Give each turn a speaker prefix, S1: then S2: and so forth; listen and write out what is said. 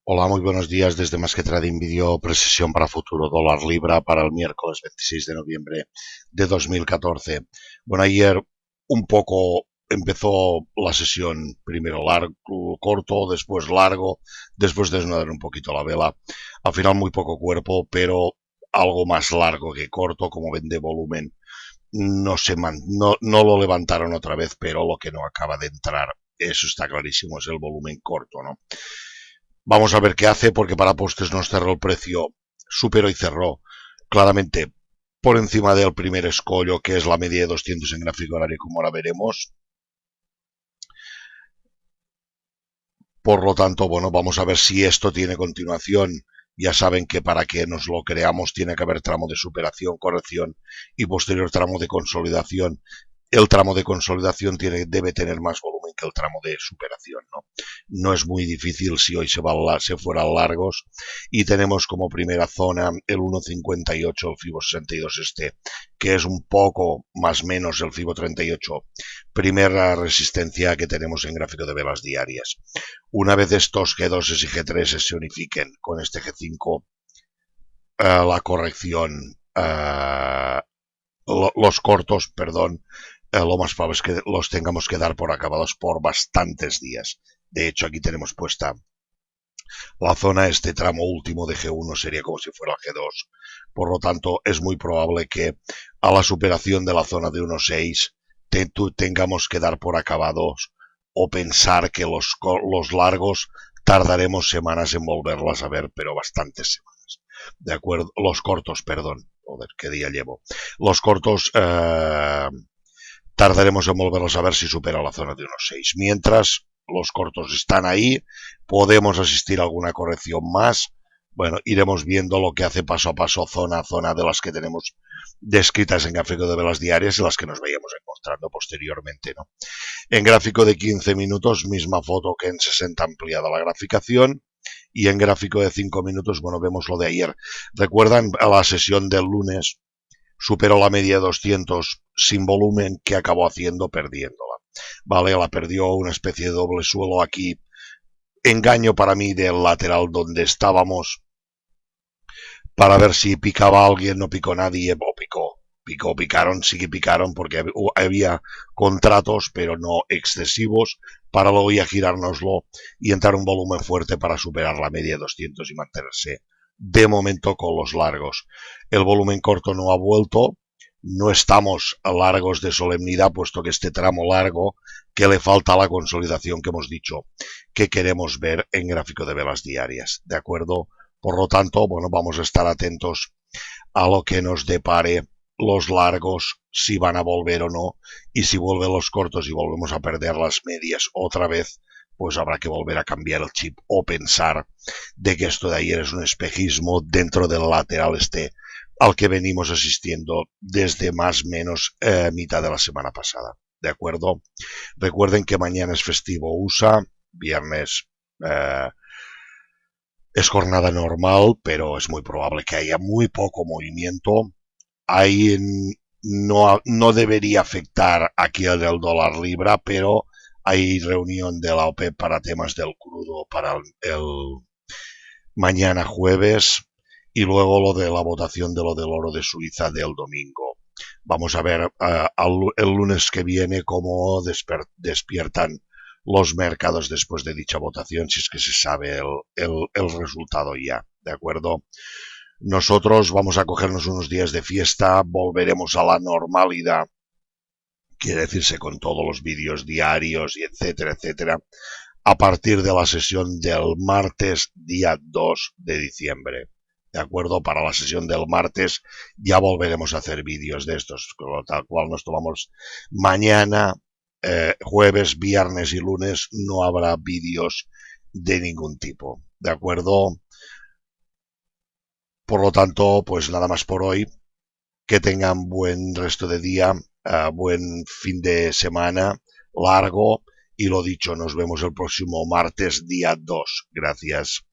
S1: Hola, muy buenos días desde Más que Trading Video, precisión para futuro dólar libra para el miércoles 26 de noviembre de 2014. Bueno, ayer un poco empezó la sesión, primero largo, corto, después largo, después desnudar un poquito la vela. Al final muy poco cuerpo, pero algo más largo que corto, como ven de volumen. No lo levantaron otra vez, pero lo que no acaba de entrar, eso está clarísimo, es el volumen corto, ¿no? Vamos a ver qué hace, porque para postes nos cerró el precio, superó y cerró claramente por encima del primer escollo, que es la media de 200 en gráfico horario, como ahora veremos. Por lo tanto, bueno, vamos a ver si esto tiene continuación. Ya saben que para que nos lo creamos tiene que haber tramo de superación, corrección y posterior tramo de consolidación. El tramo de consolidación debe tener más volumen que el tramo de superación, ¿no? No es muy difícil si hoy se fueran largos, y tenemos como primera zona el 1.58, el FIBO 62 que es un poco más menos el FIBO 38, primera resistencia que tenemos en gráfico de velas diarias. Una vez estos G2 y G3 se unifiquen con este G5, la corrección, los cortos, perdón, lo más probable es que los tengamos que dar por acabados por bastantes días. De hecho, aquí tenemos puesta la zona, este tramo último de G1 sería como si fuera el G2. Por lo tanto, es muy probable que a la superación de la zona de 1.6 tengamos que dar por acabados, o pensar que los largos tardaremos semanas en volverlas a ver, pero bastantes semanas. De acuerdo, los cortos, perdón. Joder, qué día llevo. Los cortos tardaremos en volverlos a ver si supera la zona de 1.6. Mientras los cortos están ahí, podemos asistir a alguna corrección más. Bueno, iremos viendo lo que hace paso a paso, zona a zona, de las que tenemos descritas en gráfico de velas diarias y las que nos vayamos encontrando posteriormente, ¿no? En gráfico de 15 minutos, misma foto que en 60 ampliada la graficación. Y en gráfico de 5 minutos, bueno, vemos lo de ayer. ¿Recuerdan a la sesión del lunes? Superó la media de 200 sin volumen, que acabó haciendo perdiéndola. Vale, la perdió, una especie de doble suelo aquí. Engaño para mí del lateral donde estábamos, para ver si picaba alguien. No picó nadie, o picaron, sí que picaron, porque había contratos, pero no excesivos, para luego ya girárnoslo y entrar un volumen fuerte para superar la media de 200 y mantenerse de momento con los largos. El volumen corto no ha vuelto, no estamos a largos de solemnidad, puesto que este tramo largo, que le falta la consolidación que hemos dicho que queremos ver en gráfico de velas diarias, ¿de acuerdo? Por lo tanto, bueno, vamos a estar atentos a lo que nos depare los largos, si van a volver o no, y si vuelven los cortos y volvemos a perder las medias otra vez, pues habrá que volver a cambiar el chip, o pensar de que esto de ayer es un espejismo dentro del lateral al que venimos asistiendo desde más o menos mitad de la semana pasada. ¿De acuerdo? Recuerden que mañana es festivo USA, viernes es jornada normal, pero es muy probable que haya muy poco movimiento. Ahí no debería afectar aquí el del dólar libra, pero hay reunión de la OPEP para temas del crudo para el mañana jueves, y luego lo de la votación de lo del oro de Suiza del domingo. Vamos a ver el lunes que viene cómo despiertan los mercados después de dicha votación, si es que se sabe el resultado ya, ¿de acuerdo? Nosotros vamos a cogernos unos días de fiesta, volveremos a la normalidad, quiere decirse con todos los vídeos diarios y etcétera, etcétera, a partir de la sesión del martes, día 2 de diciembre. ¿De acuerdo? Para la sesión del martes ya volveremos a hacer vídeos de estos, tal cual nos tomamos mañana, jueves, viernes y lunes, no habrá vídeos de ningún tipo. ¿De acuerdo? Por lo tanto, pues nada más por hoy. Que tengan buen resto de día, buen fin de semana largo, y lo dicho, nos vemos el próximo martes, día 2. Gracias.